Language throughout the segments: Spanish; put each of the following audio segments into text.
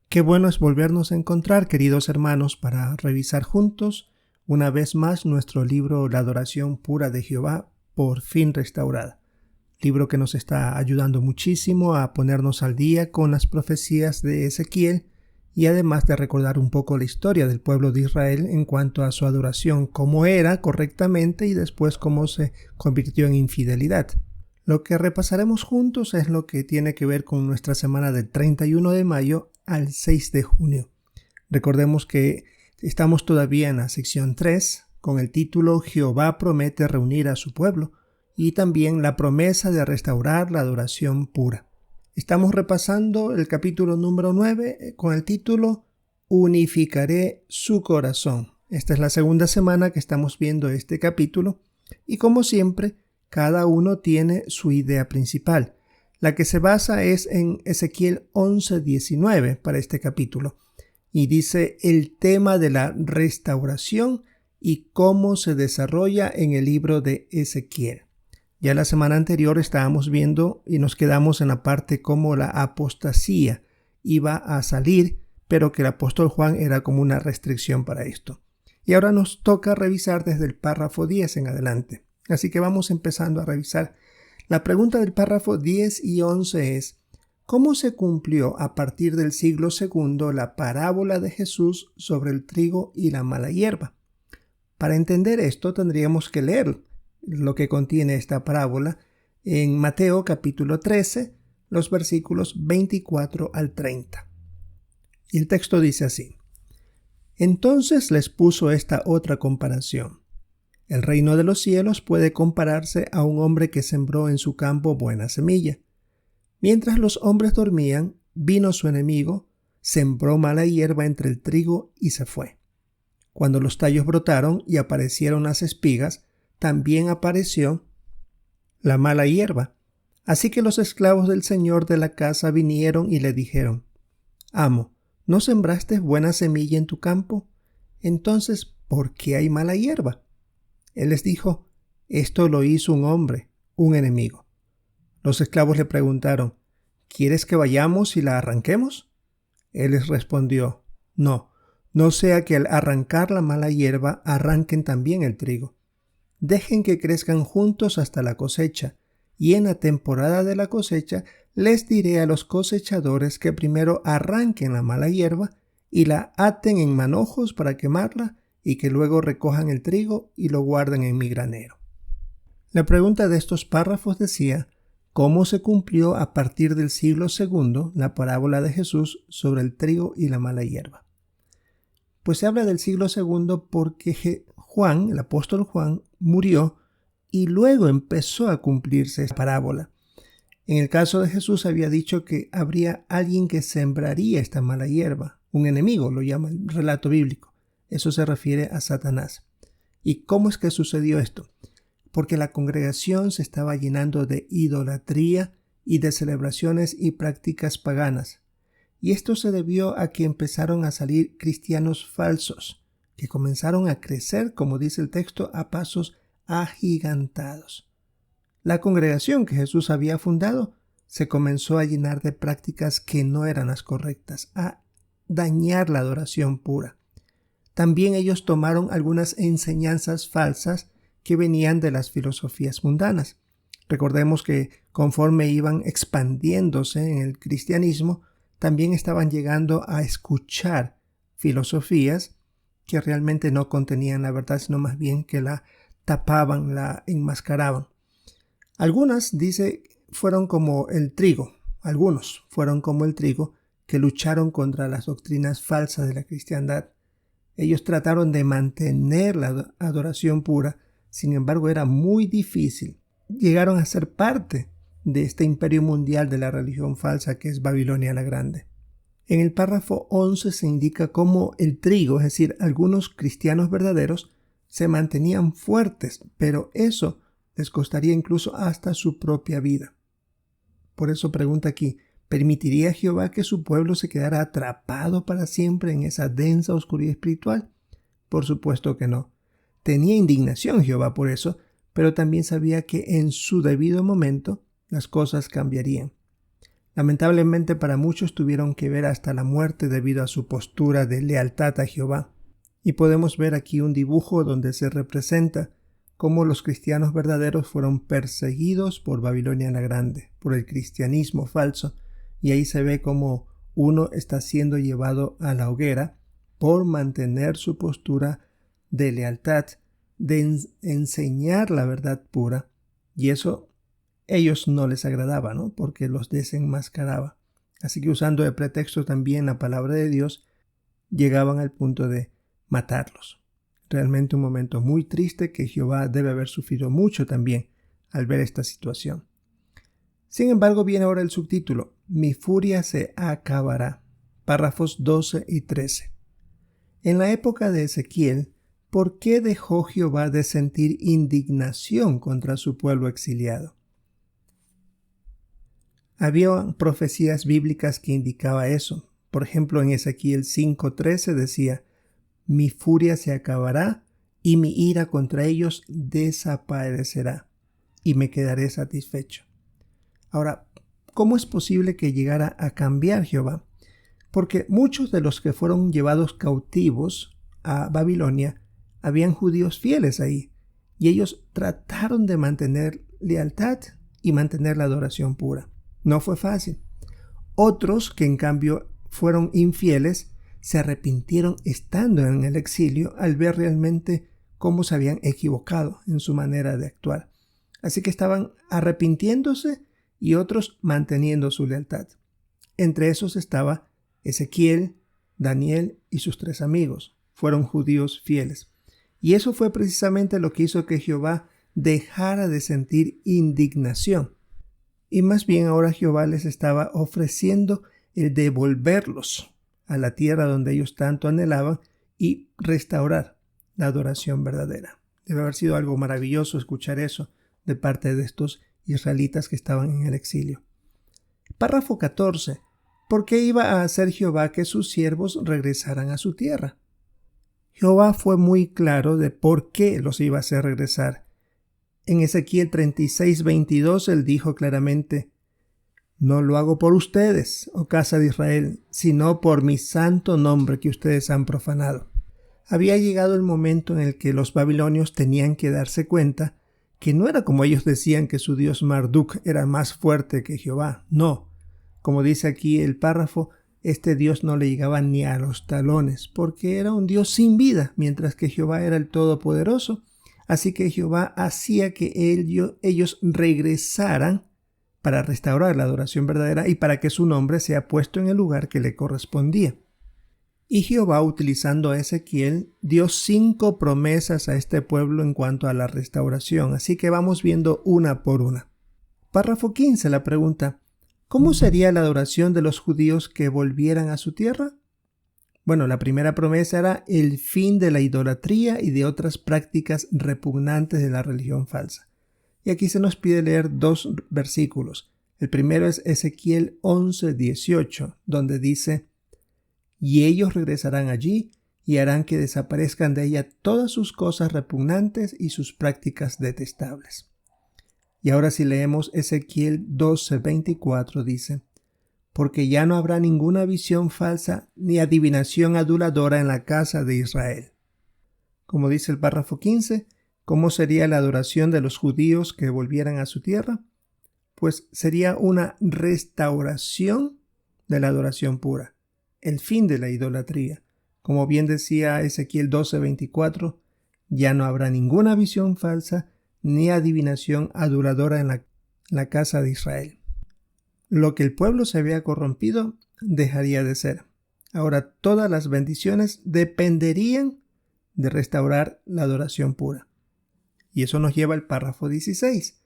Qué bueno es volvernos a encontrar, queridos hermanos, para revisar juntos una vez más nuestro libro La adoración pura de Jehová, por fin restaurada. Libro que nos está ayudando muchísimo a ponernos al día con las profecías de Ezequiel y además de recordar un poco la historia del pueblo de Israel en cuanto a su adoración, cómo era correctamente y después cómo se convirtió en infidelidad. Lo que repasaremos juntos es lo que tiene que ver con nuestra semana del 31 de mayo al 6 de junio. Recordemos que estamos todavía en la sección 3 con el título Jehová promete reunir a su pueblo y también la promesa de restaurar la adoración pura. Estamos repasando el capítulo número 9 con el título Unificaré su corazón. Esta es la segunda semana que estamos viendo este capítulo y como siempre cada uno tiene su idea principal. La que se basa es en Ezequiel 11:19 para este capítulo. Y dice el tema de la restauración y cómo se desarrolla en el libro de Ezequiel. Ya la semana anterior estábamos viendo y nos quedamos en la parte cómo la apostasía iba a salir, pero que el apóstol Juan era como una restricción para esto. Y ahora nos toca revisar desde el párrafo 10 en adelante. Así que vamos empezando a revisar. La pregunta del párrafo 10 y 11 es: ¿cómo se cumplió a partir del siglo II la parábola de Jesús sobre el trigo y la mala hierba? Para entender esto tendríamos que leer lo que contiene esta parábola en Mateo capítulo 13, los versículos 24 al 30. Y el texto dice así: Entonces les puso esta otra comparación. El reino de los cielos puede compararse a un hombre que sembró en su campo buena semilla. Mientras los hombres dormían, vino su enemigo, sembró mala hierba entre el trigo y se fue. Cuando los tallos brotaron y aparecieron las espigas, también apareció la mala hierba. Así que los esclavos del señor de la casa vinieron y le dijeron: Amo, ¿no sembraste buena semilla en tu campo? Entonces, ¿por qué hay mala hierba? Él les dijo: Esto lo hizo un hombre, un enemigo. Los esclavos le preguntaron: ¿Quieres que vayamos y la arranquemos? Él les respondió: No sea que al arrancar la mala hierba arranquen también el trigo. Dejen que crezcan juntos hasta la cosecha, y en la temporada de la cosecha les diré a los cosechadores que primero arranquen la mala hierba y la aten en manojos para quemarla, y que luego recojan el trigo y lo guarden en mi granero. La pregunta de estos párrafos decía: ¿cómo se cumplió a partir del siglo II la parábola de Jesús sobre el trigo y la mala hierba? Pues se habla del siglo II porque Juan, el apóstol Juan, murió y luego empezó a cumplirse esta parábola. En el caso de Jesús había dicho que habría alguien que sembraría esta mala hierba, un enemigo, lo llama el relato bíblico. Eso se refiere a Satanás. ¿Y cómo es que sucedió esto? Porque la congregación se estaba llenando de idolatría y de celebraciones y prácticas paganas. Y esto se debió a que empezaron a salir cristianos falsos, que comenzaron a crecer, como dice el texto, a pasos agigantados. La congregación que Jesús había fundado se comenzó a llenar de prácticas que no eran las correctas, a dañar la adoración pura. También ellos tomaron algunas enseñanzas falsas que venían de las filosofías mundanas. Recordemos que conforme iban expandiéndose en el cristianismo, también estaban llegando a escuchar filosofías que realmente no contenían la verdad, sino más bien que la tapaban, la enmascaraban. Algunos fueron como el trigo que lucharon contra las doctrinas falsas de la cristiandad. Ellos trataron de mantener la adoración pura, sin embargo era muy difícil. Llegaron a ser parte de este imperio mundial de la religión falsa que es Babilonia la Grande. En el párrafo 11 se indica cómo el trigo, es decir, algunos cristianos verdaderos, se mantenían fuertes, pero eso les costaría incluso hasta su propia vida. Por eso pregunta aquí: ¿permitiría Jehová que su pueblo se quedara atrapado para siempre en esa densa oscuridad espiritual? Por supuesto que no. Tenía indignación Jehová por eso, pero también sabía que en su debido momento las cosas cambiarían. Lamentablemente para muchos tuvieron que ver hasta la muerte debido a su postura de lealtad a Jehová. Y podemos ver aquí un dibujo donde se representa cómo los cristianos verdaderos fueron perseguidos por Babilonia la Grande, por el cristianismo falso, y ahí se ve cómo uno está siendo llevado a la hoguera por mantener su postura de lealtad, de enseñar la verdad pura, y eso ellos no les agradaba, ¿no? Porque los desenmascaraba. Así que usando de pretexto también la palabra de Dios, llegaban al punto de matarlos. Realmente un momento muy triste que Jehová debe haber sufrido mucho también al ver esta situación. Sin embargo, viene ahora el subtítulo: Mi furia se acabará. Párrafos 12 y 13. En la época de Ezequiel, ¿por qué dejó Jehová de sentir indignación contra su pueblo exiliado? Había profecías bíblicas que indicaban eso. Por ejemplo, en Ezequiel 5:13 decía: Mi furia se acabará y mi ira contra ellos desaparecerá, y me quedaré satisfecho. Ahora, ¿cómo es posible que llegara a cambiar Jehová? Porque muchos de los que fueron llevados cautivos a Babilonia habían judíos fieles ahí, y ellos trataron de mantener lealtad y mantener la adoración pura. No fue fácil. Otros que en cambio fueron infieles se arrepintieron estando en el exilio al ver realmente cómo se habían equivocado en su manera de actuar. Así que estaban arrepintiéndose y otros manteniendo su lealtad. Entre esos estaba Ezequiel, Daniel y sus 3 amigos. Fueron judíos fieles. Y eso fue precisamente lo que hizo que Jehová dejara de sentir indignación. Y más bien ahora Jehová les estaba ofreciendo el devolverlos a la tierra donde ellos tanto anhelaban y restaurar la adoración verdadera. Debe haber sido algo maravilloso escuchar eso de parte de estos israelitas que estaban en el exilio. Párrafo 14. ¿Por qué iba a hacer Jehová que sus siervos regresaran a su tierra? Jehová fue muy claro de por qué los iba a hacer regresar. En Ezequiel 36:22 él dijo claramente: No lo hago por ustedes, oh casa de Israel, sino por mi santo nombre que ustedes han profanado. Había llegado el momento en el que los babilonios tenían que darse cuenta que no era como ellos decían, que su dios Marduk era más fuerte que Jehová. No, como dice aquí el párrafo, este dios no le llegaba ni a los talones, porque era un dios sin vida, mientras que Jehová era el Todopoderoso. Así que Jehová hacía que ellos regresaran para restaurar la adoración verdadera y para que su nombre sea puesto en el lugar que le correspondía. Y Jehová, utilizando a Ezequiel, dio 5 promesas a este pueblo en cuanto a la restauración, así que vamos viendo una por una. Párrafo 15, la pregunta: ¿cómo sería la adoración de los judíos que volvieran a su tierra? Bueno, la primera promesa era el fin de la idolatría y de otras prácticas repugnantes de la religión falsa. Y aquí se nos pide leer 2 versículos. El primero es Ezequiel 11:18, donde dice: Y ellos regresarán allí y harán que desaparezcan de ella todas sus cosas repugnantes y sus prácticas detestables. Y ahora si leemos Ezequiel 12:24 dice: Porque ya no habrá ninguna visión falsa ni adivinación aduladora en la casa de Israel. Como dice el párrafo 15, ¿cómo sería la adoración de los judíos que volvieran a su tierra? Pues sería una restauración de la adoración pura, el fin de la idolatría. Como bien decía Ezequiel 12:24, ya no habrá ninguna visión falsa ni adivinación aduladora en la casa de Israel. Lo que el pueblo se había corrompido dejaría de ser. Ahora todas las bendiciones dependerían de restaurar la adoración pura. Y eso nos lleva al párrafo 16.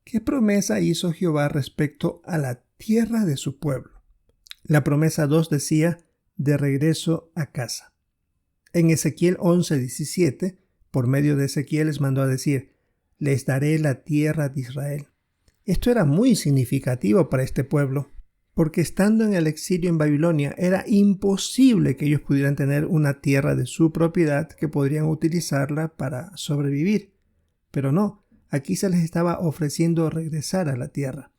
¿Qué promesa hizo Jehová respecto a la tierra de su pueblo? La promesa 2 decía: de regreso a casa. En Ezequiel 11:17, por medio de Ezequiel les mandó a decir: les daré la tierra de Israel. Esto era muy significativo para este pueblo, porque estando en el exilio en Babilonia era imposible que ellos pudieran tener una tierra de su propiedad que podrían utilizarla para sobrevivir. Pero no, aquí se les estaba ofreciendo regresar a la tierra.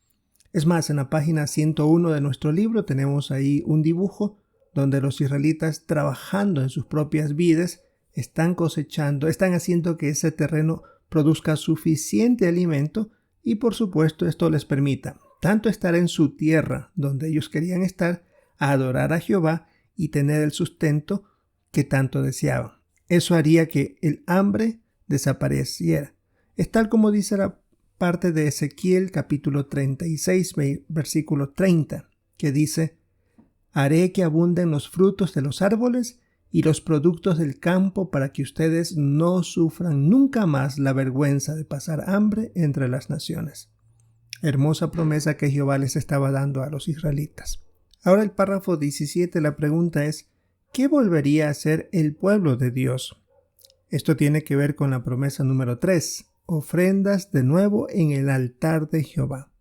Es más, en la página 101 de nuestro libro tenemos ahí un dibujo donde los israelitas, trabajando en sus propias vides, están cosechando, están haciendo que ese terreno produzca suficiente alimento y por supuesto esto les permita tanto estar en su tierra donde ellos querían estar, adorar a Jehová y tener el sustento que tanto deseaban. Eso haría que el hambre desapareciera. Es tal como dice la parte de Ezequiel capítulo 36, versículo 30, que dice: haré que abunden los frutos de los árboles y los productos del campo para que ustedes no sufran nunca más la vergüenza de pasar hambre entre las naciones. Hermosa promesa que Jehová les estaba dando a los israelitas. Ahora el párrafo 17, la pregunta es: ¿qué volvería a hacer el pueblo de Dios? Esto tiene que ver con la promesa número 3, ofrendas de nuevo en el altar de Jehová.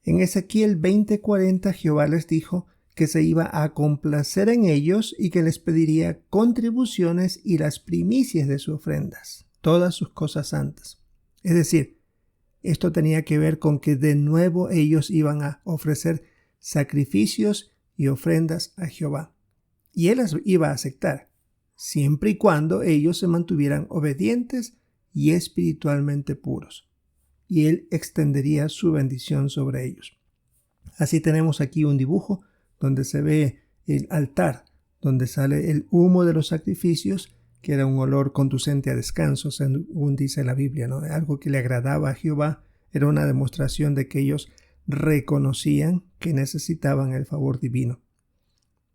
En Ezequiel 20:40 Jehová les dijo que se iba a complacer en ellos y que les pediría contribuciones y las primicias de sus ofrendas, todas sus cosas santas. Es decir, esto tenía que ver con que de nuevo ellos iban a ofrecer sacrificios y ofrendas a Jehová. Y Él las iba a aceptar, siempre y cuando ellos se mantuvieran obedientes y espiritualmente puros. Y Él extendería su bendición sobre ellos. Así tenemos aquí un dibujo donde se ve el altar, donde sale el humo de los sacrificios, que era un olor conducente a descanso, según dice la Biblia, ¿no? Algo que le agradaba a Jehová. Era una demostración de que ellos reconocían que necesitaban el favor divino.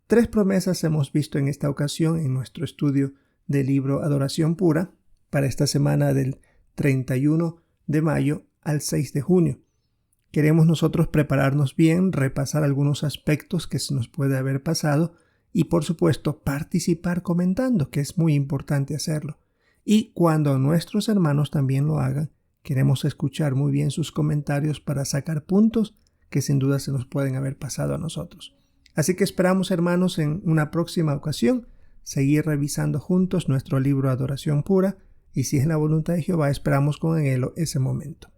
3 promesas hemos visto en esta ocasión en nuestro estudio del libro Adoración Pura para esta semana del 31 de mayo al 6 de junio. Queremos nosotros prepararnos bien, repasar algunos aspectos que se nos puede haber pasado y por supuesto participar comentando, que es muy importante hacerlo. Y cuando nuestros hermanos también lo hagan, queremos escuchar muy bien sus comentarios para sacar puntos que sin duda se nos pueden haber pasado a nosotros. Así que esperamos, hermanos, en una próxima ocasión seguir revisando juntos nuestro libro Adoración Pura y si es la voluntad de Jehová esperamos con anhelo ese momento.